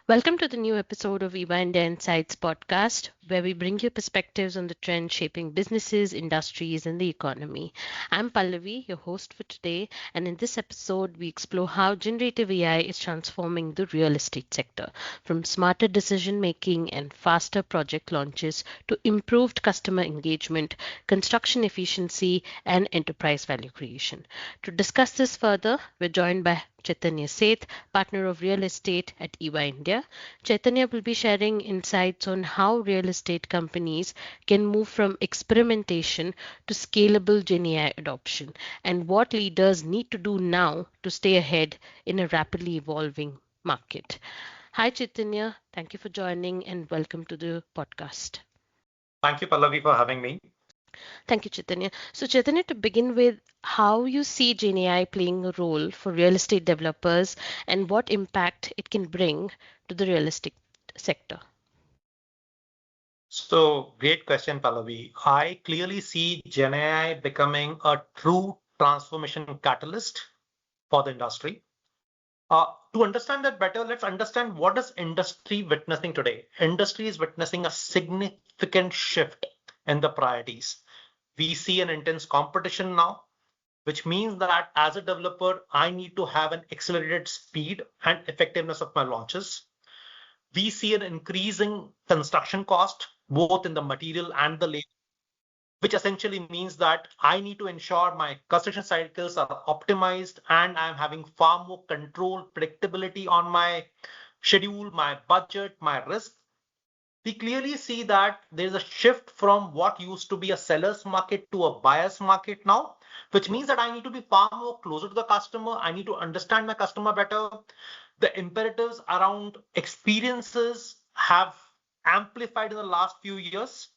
Welcome to the new episode of GenAI and Insights podcast, where we bring you perspectives on the trends shaping businesses, industries, and the economy. I'm Pallavi, your host for today, and in this episode, we explore how generative AI is transforming the real estate sector, from smarter decision making and faster project launches to improved customer engagement, construction efficiency, and enterprise value creation. To discuss this further, we're joined by Chaitanya Seth, partner of real estate at EY India. Chaitanya will be sharing insights on how real estate companies can move from experimentation to scalable GenAI adoption and what leaders need to do now to stay ahead in a rapidly evolving market. Hi, Chaitanya. Thank you for joining and welcome to the podcast. Thank you, Pallavi, for having me. Thank you, Chaitanya. So, Chaitanya, to begin with, how you see GenAI playing a role for real estate developers and what impact it can bring to the real estate sector? So, great question, Pallavi. I clearly see GenAI becoming a true transformation catalyst for the industry. To understand that better, let's understand what is industry witnessing today. Industry is witnessing a significant shift in the priorities. We see an intense competition now, which means that as a developer, I need to have an accelerated speed and effectiveness of my launches. We see an increasing construction cost, both in the material and the labor, which essentially means that I need to ensure my construction cycles are optimized and I'm having far more control, predictability on my schedule, my budget, my risk. We clearly see that there's a shift from what used to be a seller's market to a buyer's market now, which means that I need to be far more closer to the customer. I need to understand my customer better. The imperatives around experiences have amplified in the last few years.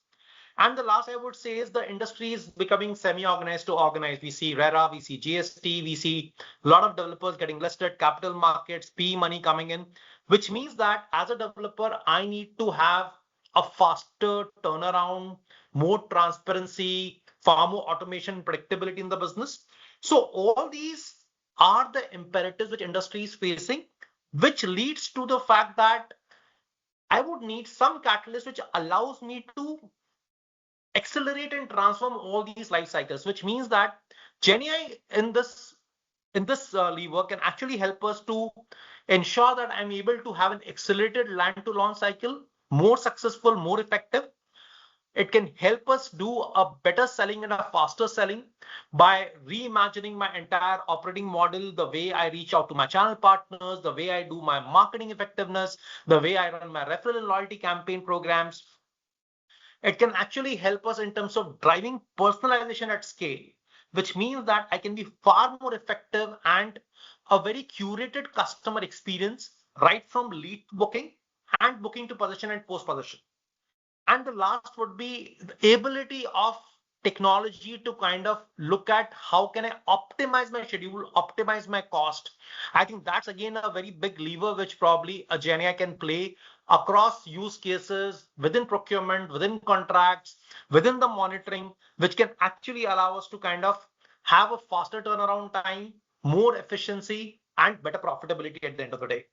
And the last I would say is the industry is becoming semi-organized to organized. We see RERA, we see GST, we see a lot of developers getting listed, capital markets, PE money coming in, which means that as a developer, I need to have a faster turnaround, more transparency, far more automation, predictability in the business. So all these are the imperatives which industry is facing, which leads to the fact that I would need some catalyst which allows me to accelerate and transform all these life cycles, which means that GenAI in this lever can actually help us to ensure that I'm able to have an accelerated land to launch cycle, more successful, more effective. It can help us do a better selling and a faster selling by reimagining my entire operating model, the way I reach out to my channel partners, the way I do my marketing effectiveness, the way I run my referral and loyalty campaign programs. It can actually help us in terms of driving personalization at scale, which means that I can be far more effective and a very curated customer experience right from lead booking and booking to possession and post possession. And the last would be the ability of technology to kind of look at how can I optimize my schedule, optimize my cost. I think that's again a very big lever which probably a GenAI can play across use cases within procurement, within contracts, within the monitoring, which can actually allow us to kind of have a faster turnaround time, more efficiency, and better profitability at the end of the day.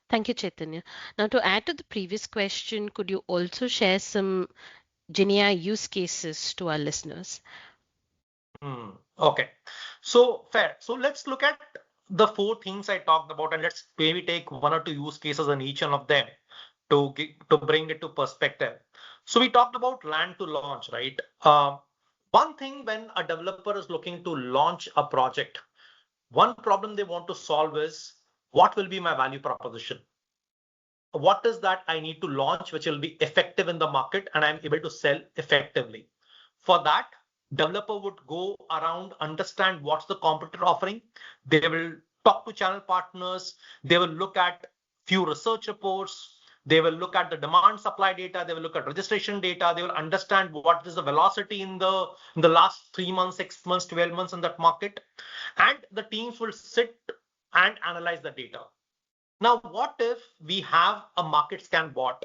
Thank you, Chaitanya. Now, to add to the previous question, could you also share some GenAI use cases to our listeners? Okay, so fair. So let's look at the four things I talked about, and let's maybe take one or two use cases in each one of them to bring it to perspective. So we talked about land to launch, right? One thing when a developer is looking to launch a project, one problem they want to solve is what will be my value proposition? What is that I need to launch which will be effective in the market and I'm able to sell effectively? For that, developer would go around, understand what's the competitor offering. They will talk to channel partners. They will look at few research reports. They will look at the demand supply data. They will look at registration data. They will understand what is the velocity in the last 3 months, 6 months, 12 months in that market. And the teams will sit and analyze the data. Now, what if we have a market scan bot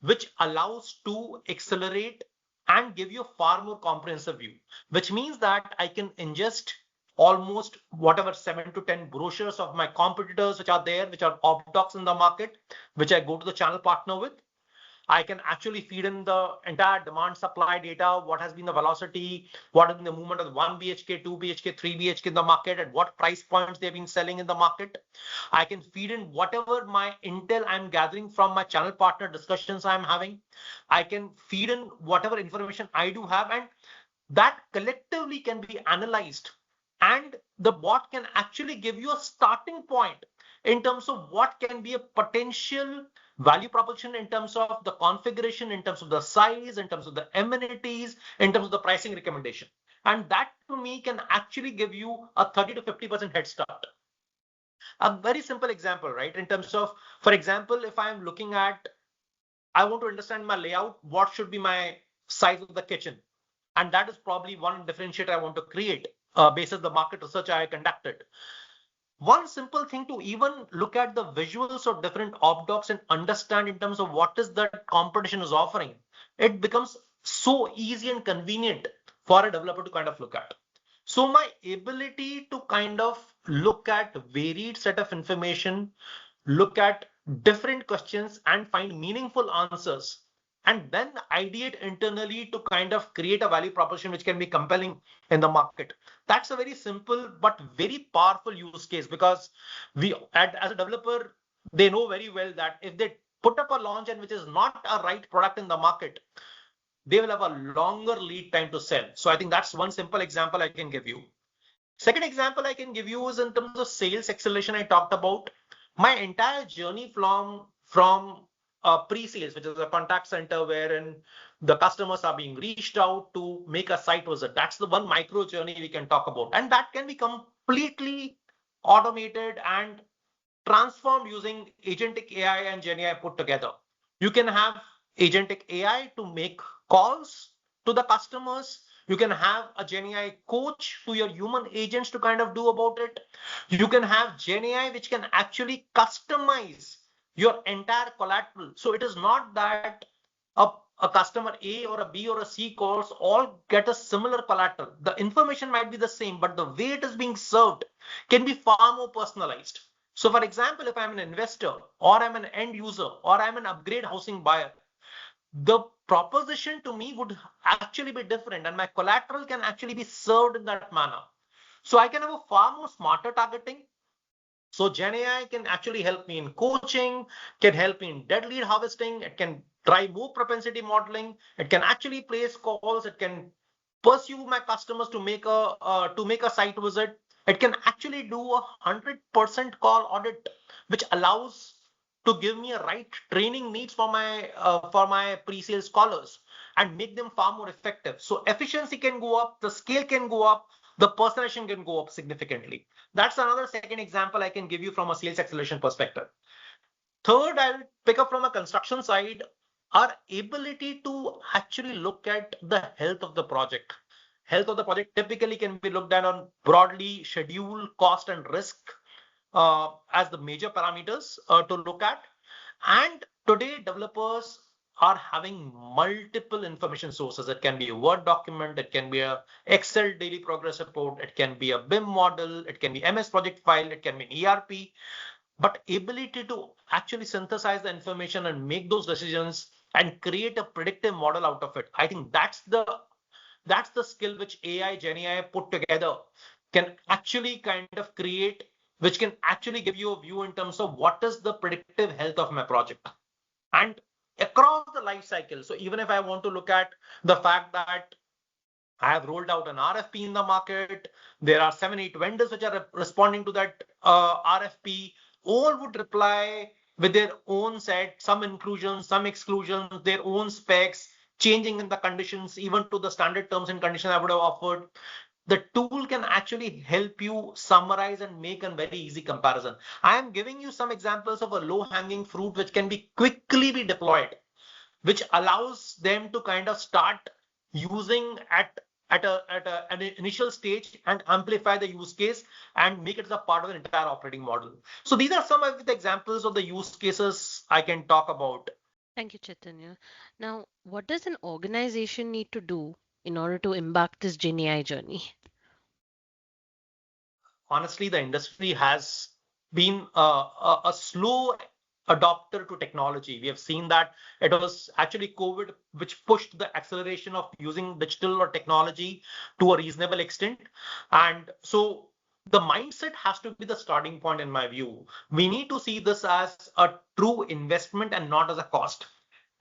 which allows to accelerate and give you a far more comprehensive view, which means that I can ingest almost whatever 7 to 10 brochures of my competitors which are there, which are obdocs in the market, which I go to the channel partner with. I can actually feed in the entire demand supply data, what has been the velocity, what has been the movement of 1 BHK, 2 BHK, 3 BHK in the market, at what price points they've been selling in the market. I can feed in whatever my intel I'm gathering from my channel partner discussions I'm having. I can feed in whatever information I do have, and that collectively can be analyzed. And the bot can actually give you a starting point in terms of what can be a potential value proposition in terms of the configuration, in terms of the size, in terms of the amenities, in terms of the pricing recommendation. And that to me can actually give you a 30 to 50% head start. A very simple example, right? In terms of, for example, if I'm looking at, I want to understand my layout, what should be my size of the kitchen? And that is probably one differentiator I want to create based on the market research I conducted. One simple thing to even look at the visuals of different obdocs and understand in terms of what is that competition is offering, it becomes so easy and convenient for a developer to kind of look at. So my ability to kind of look at varied set of information, look at different questions and find meaningful answers, and then ideate internally to kind of create a value proposition which can be compelling in the market. That's a very simple but very powerful use case, because as a developer, they know very well that if they put up a launch and which is not a right product in the market, they will have a longer lead time to sell. So I think that's one simple example I can give you. Second example I can give you is in terms of sales acceleration. I talked about my entire journey from pre-sales, which is a contact center wherein the customers are being reached out to make a site visit. That's the one micro journey we can talk about, and that can be completely automated and transformed using agentic AI and GenAI put together. You can have agentic AI to make calls to the customers. You can have a GenAI coach to your human agents to kind of do about it. You can have GenAI which can actually customize your entire collateral. So it is not that a, a customer A or a B or a C calls all get a similar collateral. The information might be the same, but the way it is being served can be far more personalized. So for example, if I'm an investor or I'm an end user or I'm an upgrade housing buyer, the proposition to me would actually be different and my collateral can actually be served in that manner. So I can have a far more smarter targeting. So GenAI can actually help me in coaching, can help me in dead lead harvesting, it can drive more propensity modeling, it can actually place calls, it can pursue my customers to make a site visit. It can actually do 100% call audit, which allows to give me a right training needs for my pre-sales callers and make them far more effective. So efficiency can go up, the scale can go up, the personalization can go up significantly. That's another second example I can give you from a sales acceleration perspective. Third, I'll pick up from a construction side, our ability to actually look at the health of the project. Health of the project typically can be looked at on broadly schedule, cost, and risk as the major parameters to look at. And today, developers are having multiple information sources. It can be a Word document, it can be a Excel daily progress report, it can be a BIM model, it can be MS project file, it can be an ERP. But ability to actually synthesize the information and make those decisions and create a predictive model out of it. I think that's the skill which AI, Gen AI put together can actually kind of create, which can actually give you a view in terms of what is the predictive health of my project. And across the life cycle. So even if I want to look at the fact that I have rolled out an RFP in the market, there are 7, 8 vendors which are responding to that RFP, all would reply with their own set, some inclusions, some exclusions, their own specs, changing in the conditions, even to the standard terms and conditions I would have offered. The tool can actually help you summarize and make a very easy comparison. I am giving you some examples of a low hanging fruit which can be quickly be deployed, which allows them to kind of start using at an initial stage and amplify the use case and make it as a part of the entire operating model. So these are some of the examples of the use cases I can talk about. Thank you, Chaitanya. Now, what does an organization need to do in order to embark this GenAI journey? honestly, the industry has been a slow adopter to technology. We have seen that it was actually COVID which pushed the acceleration of using digital or technology to a reasonable extent. And so the mindset has to be the starting point, in my view. We need to see this as a true investment and not as a cost.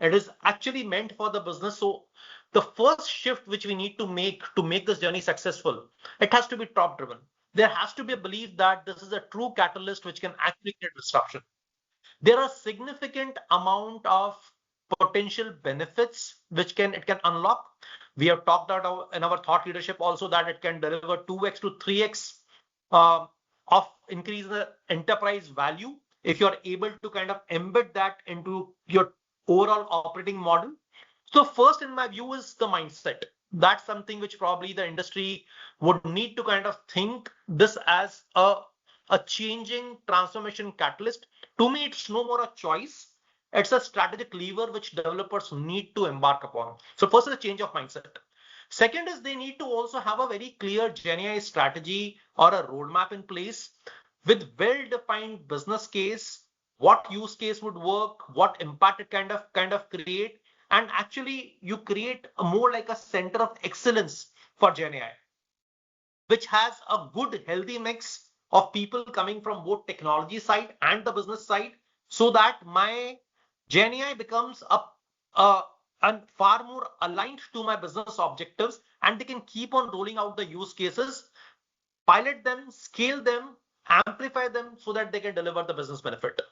It is actually meant for the business. So the first shift which we need to make this journey successful, it has to be top driven. There has to be a belief that this is a true catalyst which can actually create disruption. There are significant amount of potential benefits which can it can unlock. We have talked about in our thought leadership also that it can deliver 2x to 3x uh, of increase the enterprise value if you're able to kind of embed that into your overall operating model. So first, in my view, is the mindset. That's something which probably the industry would need to kind of think this as a changing transformation catalyst. To me, it's no more a choice. It's a strategic lever which developers need to embark upon. So first is a change of mindset. Second is they need to also have a very clear GenAI strategy or a roadmap in place with well-defined business case, what use case would work, what impact it kind of create, and actually you create a more like a center of excellence for GenAI, which has a good healthy mix of people coming from both technology side and the business side, so that my GenAI becomes a and far more aligned to my business objectives, and they can keep on rolling out the use cases, pilot them, scale them, amplify them so that they can deliver the business benefit.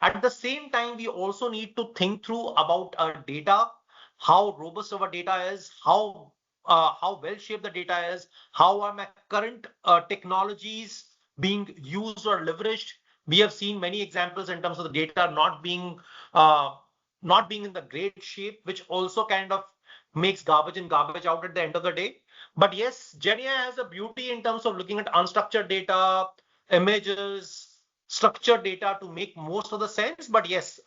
At the same time, we also need to think through about our data, how robust our data is, how well shaped the data is, how are my current technologies being used or leveraged. We have seen many examples in terms of the data uh, not being in the great shape, which also kind of makes garbage in, garbage out at the end of the day. But yes, GenAI has a beauty in terms of looking at unstructured data, images, structured data to make most of the sense. But yes,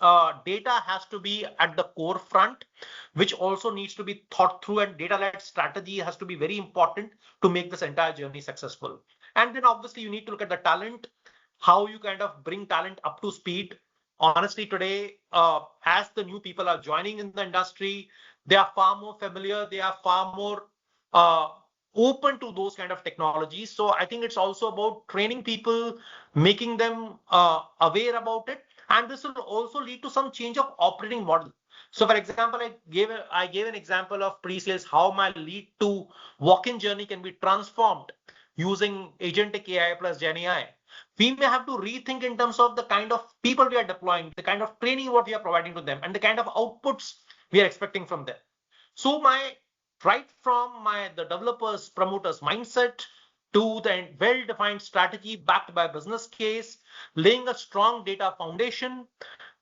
data has to be at the core front, which also needs to be thought through, and data-led strategy has to be very important to make this entire journey successful. And then obviously you need to look at the talent, how you kind of bring talent up to speed. Honestly, today, as the new people are joining in the industry, they are far more familiar, they are far more uh, open to those kind of technologies. So I think it's also about training people, making them aware about it, and this will also lead to some change of operating model. So, for example, I gave an example of pre-sales, how my lead to walk-in journey can be transformed using agentic AI plus Gen AI. We may have to rethink in terms of the kind of people we are deploying, the kind of training what we are providing to them, and the kind of outputs we are expecting from them. So my right from my the developers promoters mindset to the well-defined strategy backed by business case, laying a strong data foundation,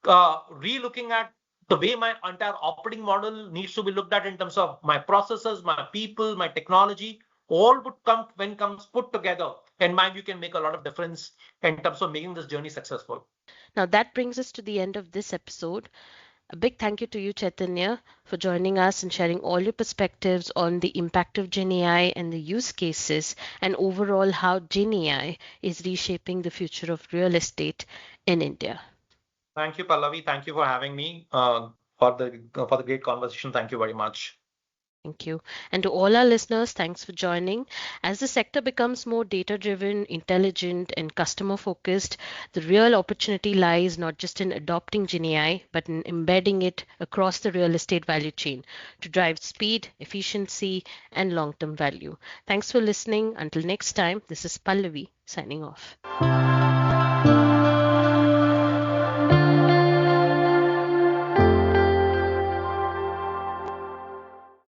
re-looking at the way my entire operating model needs to be looked at in terms of my processes, my people, my technology, all would come when comes put together. And mind you can make a lot of difference in terms of making this journey successful. Now, that brings us to the end of this episode. A big thank you to you, Chaitanya, for joining us and sharing all your perspectives on the impact of GenAI and the use cases, and overall how GenAI is reshaping the future of real estate in India. Thank you, Pallavi. Thank you for having me for the great conversation. Thank you very much. Thank you. And to all our listeners, thanks for joining. As the sector becomes more data driven, intelligent, and customer focused, the real opportunity lies not just in adopting GenAI, but in embedding it across the real estate value chain to drive speed, efficiency, and long term value. Thanks for listening. Until next time, this is Pallavi signing off.